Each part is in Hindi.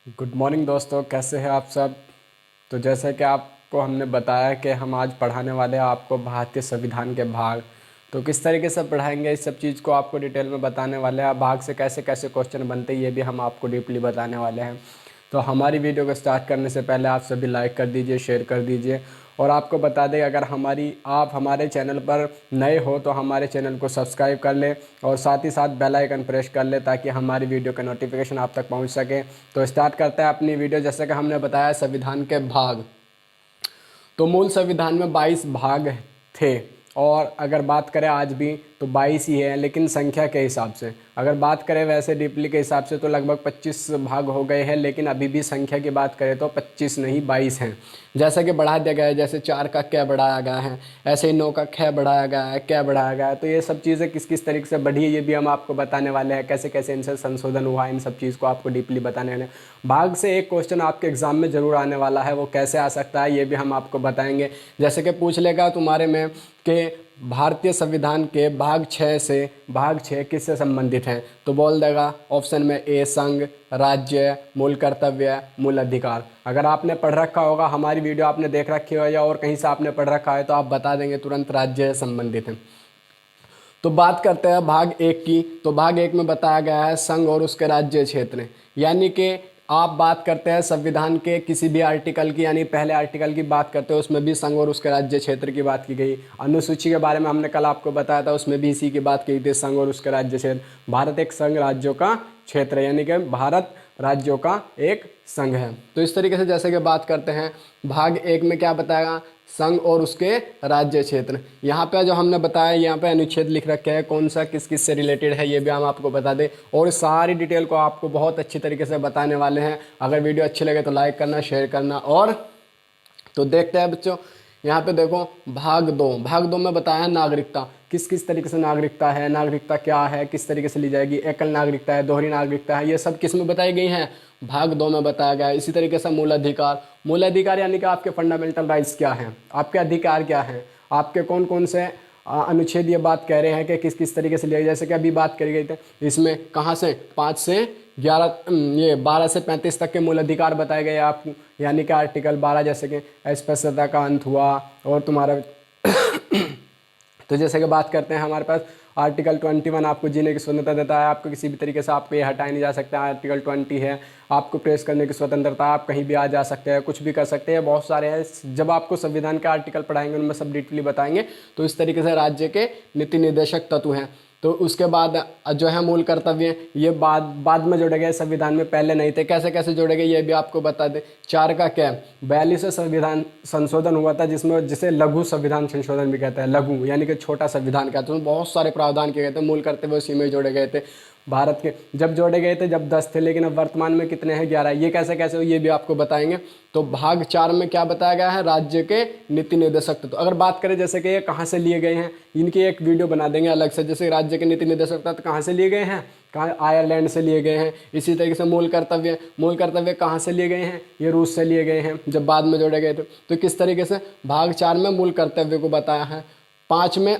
गुड मॉर्निंग दोस्तों, कैसे हैं आप सब। तो जैसे कि आपको हमने बताया कि हम आज पढ़ाने वाले हैं आपको भारतीय संविधान के भाग। तो किस तरीके से पढ़ाएंगे इस सब चीज़ को आपको डिटेल में बताने वाले हैं। भाग से कैसे कैसे क्वेश्चन बनते हैं ये भी हम आपको डीपली बताने वाले हैं। तो हमारी वीडियो को स्टार्ट करने से पहले आप सभी लाइक कर दीजिए, शेयर कर दीजिए। और आपको बता दें, अगर आप हमारे चैनल पर नए हो तो हमारे चैनल को सब्सक्राइब कर लें और साथ ही साथ बेल आइकन प्रेस कर लें ताकि हमारी वीडियो का नोटिफिकेशन आप तक पहुंच सके। तो स्टार्ट करते हैं अपनी वीडियो। जैसे कि हमने बताया संविधान के भाग, तो मूल संविधान में 22 भाग थे। और अगर बात करें आज भी तो 22 ही है, लेकिन संख्या के हिसाब से अगर बात करें वैसे डीपली के हिसाब से तो लगभग 25 भाग हो गए हैं, लेकिन अभी भी संख्या की बात करें तो 25 नहीं 22 हैं। जैसा कि बढ़ा दिया गया है, जैसे 4 का क बढ़ाया गया है, ऐसे ही 9 का ख बढ़ाया गया है, क बढ़ाया गया है। तो ये सब चीज़ें किस किस तरीके से बढ़ी है ये भी हम आपको बताने वाले हैं, कैसे कैसे इनसे संशोधन हुआ, इन सब चीज़ को आपको डीपली बताने वाले हैं। भाग से एक क्वेश्चन आपके एग्जाम में जरूर आने वाला है, वो कैसे आ सकता है ये भी हम आपको बताएंगे। जैसे कि पूछ लेगा तुम्हारे में कि भारतीय संविधान के भाग 6 किससे संबंधित हैं, तो बोल देगा ऑप्शन में ए संघ, राज्य, मूल कर्तव्य, मूल अधिकार। अगर आपने पढ़ रखा होगा, हमारी वीडियो आपने देख रखी हो या और कहीं से आपने पढ़ रखा है तो आप बता देंगे तुरंत राज्य से संबंधित हैं। तो बात करते हैं भाग 1 की। तो भाग 1 में बताया गया है संघ और उसके राज्य क्षेत्र, यानी कि आप बात करते हैं संविधान के किसी भी आर्टिकल की, यानी पहले आर्टिकल की बात करते हैं उसमें भी संघ और उसके राज्य क्षेत्र की बात की गई। अनुसूची के बारे में हमने कल आपको बताया था, उसमें भी इसी की बात की थी, संघ और उसके राज्य क्षेत्र। भारत एक संघ राज्यों का क्षेत्र है, यानी कि भारत राज्यों का एक संघ है। तो इस तरीके से जैसे कि बात करते हैं भाग 1 में क्या बताएगा, संघ और उसके राज्य क्षेत्र। यहाँ पे जो हमने बताया, यहाँ पे अनुच्छेद लिख रखे हैं, कौन सा किस किस से रिलेटेड है ये भी हम आपको बता दें, और सारी डिटेल को आपको बहुत अच्छी तरीके से बताने वाले हैं। अगर वीडियो अच्छी लगे तो लाइक करना, शेयर करना। और तो देखते हैं बच्चों, यहाँ पे देखो भाग 2 में बताया है नागरिकता, किस किस तरीके से नागरिकता है, नागरिकता क्या है, किस तरीके से ली जाएगी, एकल नागरिकता है, दोहरी नागरिकता है, ये सब किस में बताई गई हैं, भाग 2 में बताया गया है। इसी तरीके से मूल अधिकार यानी कि आपके फंडामेंटल राइट्स क्या हैं, आपके अधिकार क्या हैं, आपके कौन कौन से अनुच्छेद ये बात कह रहे हैं कि किस किस तरीके से लिया। जैसे कि अभी बात करी गई थी, इसमें कहाँ से 5 से 11 ये 12 से 35 तक के मूल अधिकार बताए गए आपको, यानी कि आर्टिकल 12 जैसे कि अस्पृश्यता का अंत हुआ। और तुम्हारा तो जैसे कि बात करते हैं हमारे पास आर्टिकल 21 आपको जीने की स्वतंत्रता देता है, आपको किसी भी तरीके से आपको ये हटाया नहीं जा सकता। आर्टिकल 20 है, आपको प्रेस करने की स्वतंत्रता, आप कहीं भी आ जा सकते हैं, कुछ भी कर सकते हैं, बहुत सारे हैं। जब आपको संविधान के आर्टिकल पढ़ाएंगे उनमें सब डिटेली बताएंगे। तो इस तरीके से राज्य के नीति निर्देशक तत्व हैं। तो उसके बाद जो है मूल कर्तव्य, ये बाद में जोड़े गए, संविधान में पहले नहीं थे। कैसे कैसे जोड़े गए ये भी आपको बता दें। 4 का क्या, 42 से संविधान संशोधन हुआ था, जिसे लघु संविधान संशोधन भी कहते हैं। लघु यानी कि छोटा संविधान कहते हैं। बहुत सारे प्रावधान किए गए थे, मूल कर्तव्य उसी में जोड़े गए थे। भारत के जब जोड़े गए थे जब 10 थे, लेकिन अब वर्तमान में कितने हैं, 11। ये कैसे कैसे हो ये भी आपको बताएंगे। तो भाग 4 में क्या बताया गया है, राज्य के नीति निर्देशक तत्व। अगर बात करें जैसे कि ये कहाँ से लिए गए हैं, इनकी एक वीडियो बना देंगे अलग से। जैसे राज्य के नीति निर्देशक तत्व कहाँ से लिए गए हैं, कहाँ, आयरलैंड से लिए गए हैं। इसी तरीके से मूल कर्तव्य कहाँ से लिए गए हैं, ये रूस से लिए गए हैं जब बाद में जोड़े गए थे। तो किस तरीके से भाग 4 में मूल कर्तव्य को बताया है। 5 में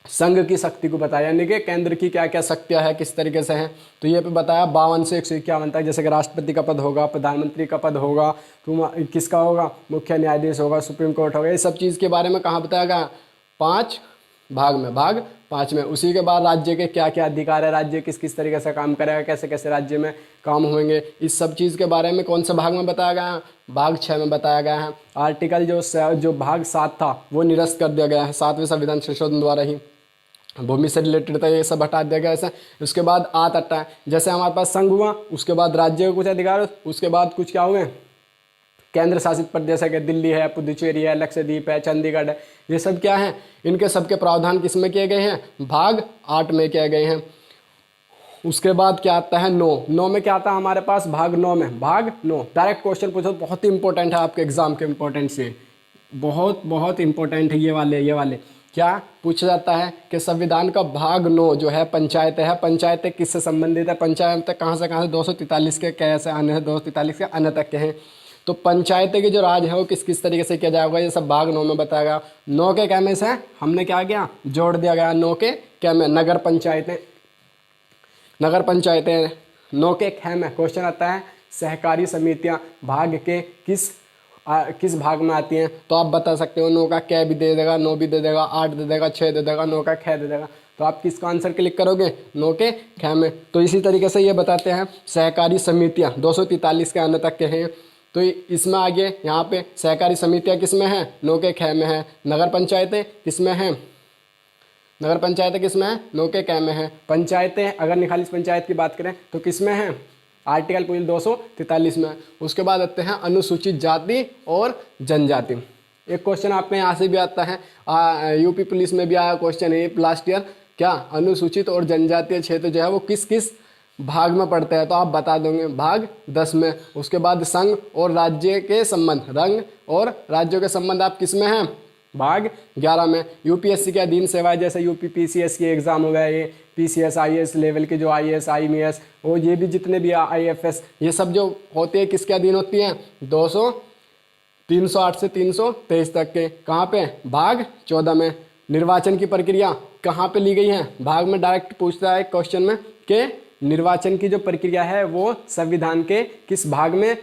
संघ की शक्ति को बताया, यानी कि केंद्र की क्या क्या शक्तियां है, किस तरीके से हैं। तो ये पे बताया 52 से 151 तक। जैसे कि राष्ट्रपति का पद होगा, प्रधानमंत्री का पद होगा, किसका होगा, मुख्य न्यायाधीश होगा, सुप्रीम कोर्ट होगा। ये सब चीज़ के बारे में कहाँ बताया गया, 5 भाग में, भाग 5 में। उसी के बाद राज्य के क्या क्या अधिकार है, राज्य किस किस तरीके से काम करेगा, कैसे कैसे राज्य में काम होंगे, इस सब चीज़ के बारे में कौन सा भाग में बताया गया है, भाग 6 में बताया गया है। आर्टिकल जो भाग 7 था वो निरस्त कर दिया गया है 7वें संविधान संशोधन द्वारा ही। भूमि से रिलेटेड था, ये सब हटा दिया गया ऐसा। उसके बाद आता है, जैसे हमारे पास संघ हुआ, उसके बाद राज्य के कुछ अधिकार, उसके बाद कुछ क्या हुए, केंद्र शासित प्रदेश है, दिल्ली है, पुदुचेरी है, लक्षद्वीप है, चंडीगढ़ है। ये सब क्या है, इनके सबके प्रावधान किस में किए गए हैं, भाग 8 में किए गए हैं। उसके बाद क्या आता है, 9 में क्या आता है हमारे पास, भाग 9 डायरेक्ट क्वेश्चन पूछो, बहुत ही इंपॉर्टेंट है आपके एग्जाम के इंपॉर्टेंट से, बहुत इंपॉर्टेंट है। ये वाले क्या पूछा जाता है कि संविधान का भाग 9 जो है पंचायतें है, पंचायतें किससे संबंधित है, पंचायत कहाँ से 243 के कैसे आने हैं, 243 के अन्य तक के हैं। तो पंचायतें की जो राज है वो किस किस तरीके से किया जाएगा, ये सब भाग 9 में बताया गया। 9 के कै में से हमने क्या किया, जोड़ दिया गया। 9 के कै में नगर पंचायतें 9 के ख में क्वेश्चन आता है सहकारी समितियां भाग के किस भाग में आती हैं? तो आप बता सकते हो, 9 का कै भी दे देगा, 9 भी दे देगा, 8 दे देगा, 6 दे देगा, 9 का ख दे देगा। तो आप किसका आंसर क्लिक करोगे? 9 के ख में। तो इसी तरीके से ये बताते हैं सहकारी समितियां 243 के आने तक के हैं। तो इसमें आगे यहाँ पे सहकारी समितियां किस में है? 9 के ख में है। नगर पंचायतें किस में है? नगर पंचायतें किस में है? 9 के क में है। पंचायतें अगर निखालिस पंचायत की बात करें तो किस में है? आर्टिकल पूरी 243 में। उसके बाद आते हैं अनुसूचित जाति और जनजाति। एक क्वेश्चन आपके यहाँ से भी आता है, यूपी पुलिस में भी आया क्वेश्चन है लास्ट ईयर, क्या अनुसूचित और जनजातीय क्षेत्र जो है वो किस किस भाग में पड़ते हैं? तो आप बता दोगे भाग 10 में। उसके बाद संघ और राज्य के संबंध, रंग और राज्यों के संबंध आप किस में हैं? भाग 11 में। यूपीएससी के अधीन सेवाएं जैसे यूपी पीसीएस की एग्जाम हो गया, ये पीसीएस आईएएस लेवल की जो आईएएस आईएमएस और ये भी जितने भी आईएफएस, ये सब जो होते हैं किसके अधीन होती हैं? 308 से 323 तक के। कहाँ पे? भाग 14 में। निर्वाचन की प्रक्रिया कहाँ पे ली गई है? भाग में डायरेक्ट पूछता है क्वेश्चन में कि निर्वाचन की जो प्रक्रिया है वो संविधान के किस भाग में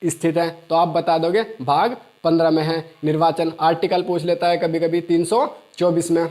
स्थित है? तो आप बता दोगे भाग 15 में है। निर्वाचन आर्टिकल पूछ लेता है कभी कभी 324 में,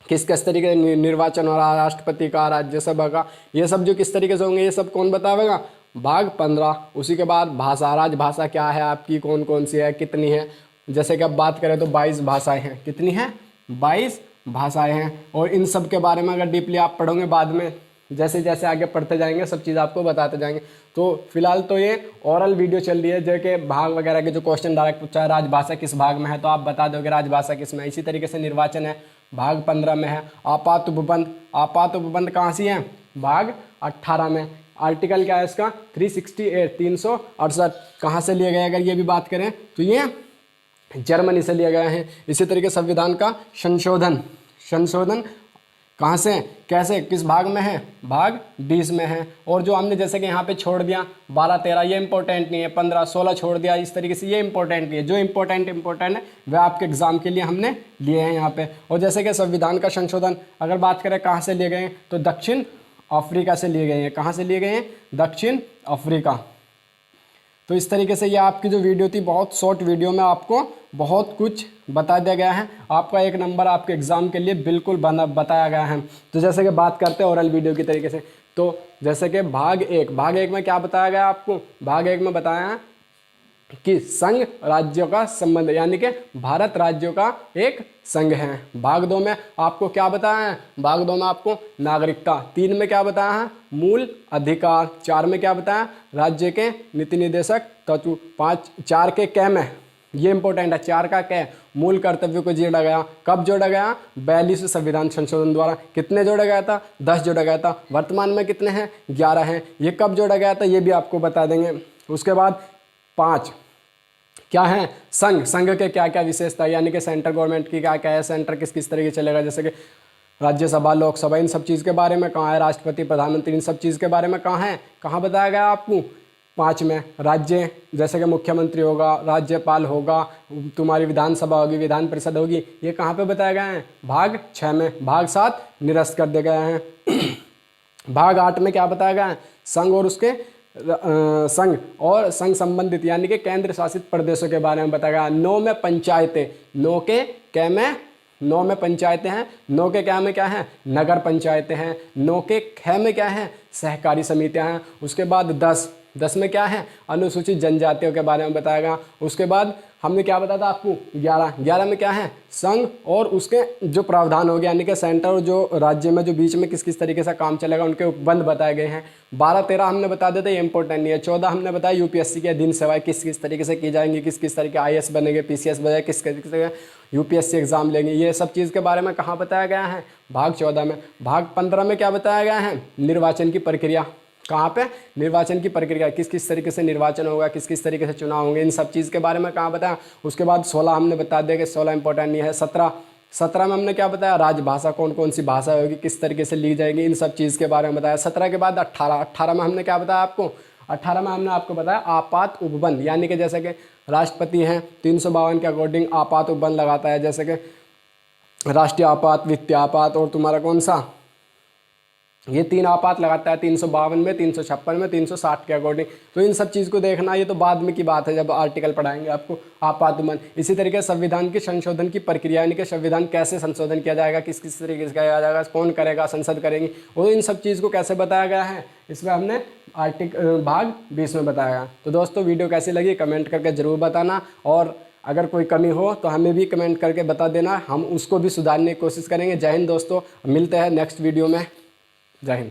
किस तरीके से निर्वाचन हो रहा है, राष्ट्रपति का, राज्यसभा का, ये सब जो किस तरीके से होंगे ये सब कौन बतावेगा? भाग 15। उसी के बाद भाषा, राजभाषा क्या है आपकी, कौन कौन सी है, कितनी है? जैसे कि अब बात करें तो 22 भाषाएं हैं। कितनी हैं? 22 भाषाएं हैं। और इन सब के बारे में अगर डीपली आप पढ़ोगे बाद में, जैसे जैसे आगे पढ़ते जाएंगे सब चीज़ आपको बताते जाएंगे। तो फिलहाल तो ये ओरल वीडियो चल रही है जो कि भाग वगैरह के जो क्वेश्चन डायरेक्ट पूछा है, राजभाषा किस भाग में है तो आप बता दोगे राजभाषा किस में। इसी तरीके से निर्वाचन है, भाग 15 में है। आपात उपबंध, आपात उपबंध कहाँ से है? भाग 18 में। आर्टिकल क्या है इसका? 368, 368 कहाँ से लिए गए? अगर ये भी बात करें तो ये जर्मनी से लिया गया है। इसी तरीके संविधान का संशोधन कहाँ से, कैसे, किस भाग में है? भाग 20 में है। और जो हमने जैसे कि यहाँ पे छोड़ दिया 12 13 ये इंपॉर्टेंट नहीं है, 15 16 छोड़ दिया, इस तरीके से ये इंपॉर्टेंट नहीं है। जो इंपॉर्टेंट है वह आपके एग्जाम के लिए हमने लिए हैं यहाँ पे। और जैसे कि संविधान का संशोधन अगर बात करें कहाँ से लिए गए हैं तो दक्षिण अफ्रीका से लिए गए हैं। कहाँ से लिए गए हैं? दक्षिण अफ्रीका। तो इस तरीके से ये आपकी जो वीडियो थी, बहुत शॉर्ट वीडियो में आपको बहुत कुछ बता दिया गया है। आपका 1 नंबर आपके एग्ज़ाम के लिए बिल्कुल बताया गया है। तो जैसे कि बात करते हैं ओरल वीडियो की तरीके से, तो जैसे कि भाग 1 में क्या बताया गया आपको? भाग 1 में बताया है कि संघ राज्यों का संबंध, यानी कि भारत राज्यों का एक संघ है। भाग 2 में आपको क्या बताया है? भाग 2 में आपको नागरिकता। 3 में क्या बताया है? मूल अधिकार। 4 में क्या बताया? राज्य के नीति निर्देशक तत्व। 4 के कै में, ये इंपॉर्टेंट है, 4 का कै, मूल कर्तव्य को जोड़ा गया। कब जोड़ा गया? 42 संविधान संशोधन द्वारा। कितने जोड़ा गया था? 10 जोड़ा गया था। वर्तमान में कितने हैं? 11 हैं। ये कब जोड़ा गया था ये भी आपको बता देंगे। उसके बाद 5 क्या है? संघ के क्या क्या विशेषता, यानी कि सेंट्रल गवर्नमेंट की क्या क्या है, सेंटर किस किस तरीके चलेगा, जैसे कि राज्यसभा, लोकसभा, इन सब चीज़ के बारे में कहाँ है, राष्ट्रपति, प्रधानमंत्री, इन सब चीज़ के बारे में कहाँ है, कहाँ बताया गया आपको? 5 में। राज्य जैसे कि मुख्यमंत्री होगा, राज्यपाल होगा, तुम्हारी विधानसभा होगी, विधान परिषद होगी, ये कहाँ पे बताया गया है? भाग 6 में। भाग 7 निरस्त कर दिए गए हैं। भाग 8 में क्या बताया गया है? संघ और उसके संघ और संघ संबंधित यानी कि केंद्र शासित प्रदेशों के बारे में बताया गया। 9 में पंचायतें, 9 के कै में, 9 में पंचायतें हैं, 9 के क्या में क्या है? नगर पंचायतें हैं। 9 के ख में क्या है? सहकारी समितियां हैं। उसके बाद 10 में क्या है? अनुसूचित जनजातियों के बारे में बताया गया। उसके बाद हमने क्या बताया था आपको? 11 में क्या है? संघ और उसके जो प्रावधान हो गया, यानी कि सेंटर और जो राज्य में जो बीच में किस किस तरीके से काम चलेगा, उनके उपबंध बताए गए हैं। 12 13 हमने बता देते, ये इंपॉर्टेंट नहीं है। 14 हमने बताया यूपीएससी के अधीन सेवाएं किस किस तरीके से की जाएंगी, किस किस तरीके आईएएस बनेंगे, पीसीएस बनेंगे, किस तरीके यूपीएससी एग्जाम लेंगे, ये सब चीज़ के बारे में कहाँ बताया गया है? भाग 14 में। भाग 15 में क्या बताया गया है? निर्वाचन की प्रक्रिया। कहाँ पे? निर्वाचन की प्रक्रिया, किस किस तरीके से निर्वाचन होगा, किस किस तरीके से चुनाव होंगे, इन सब चीज़ के बारे में कहाँ बताया। उसके बाद 16 हमने बता दिया कि 16 इंपॉर्टेंट नहीं है। 17 में हमने क्या बताया? राजभाषा कौन कौन सी भाषा होगी, किस तरीके से ली जाएगी, इन सब चीज़ के बारे में बताया। 17 के बाद 18 में हमने क्या बताया आपको? 18 में हमने आपको बताया आपात उपबंध, यानी कि जैसे कि राष्ट्रपति हैं 352 के अकॉर्डिंग आपात उपबंध लगाता है, जैसे कि राष्ट्रीय आपात, वित्तीय आपात और तुम्हारा कौन सा ये 3 आपात लगाता है 352 में, 356 में, 360 के अकॉर्डिंग। तो इन सब चीज़ को देखना ये तो बाद में की बात है, जब आर्टिकल पढ़ाएंगे आपको आपातमन। इसी तरीके से संविधान की संशोधन की प्रक्रिया, यानी कि संविधान कैसे संशोधन किया जाएगा, किस किस तरीके से किया जाएगा, कौन करेगा, संसद करेंगी, वो इन सब चीज़ को कैसे बताया गया है, इसमें हमने भाग 20 में बताया गया। तो दोस्तों वीडियो कैसी लगी कमेंट करके ज़रूर बताना, और अगर कोई कमी हो तो हमें भी कमेंट करके बता देना, हम उसको भी सुधारने की कोशिश करेंगे। जय हिंद दोस्तों, मिलते हैं नेक्स्ट वीडियो में। जय हिंद।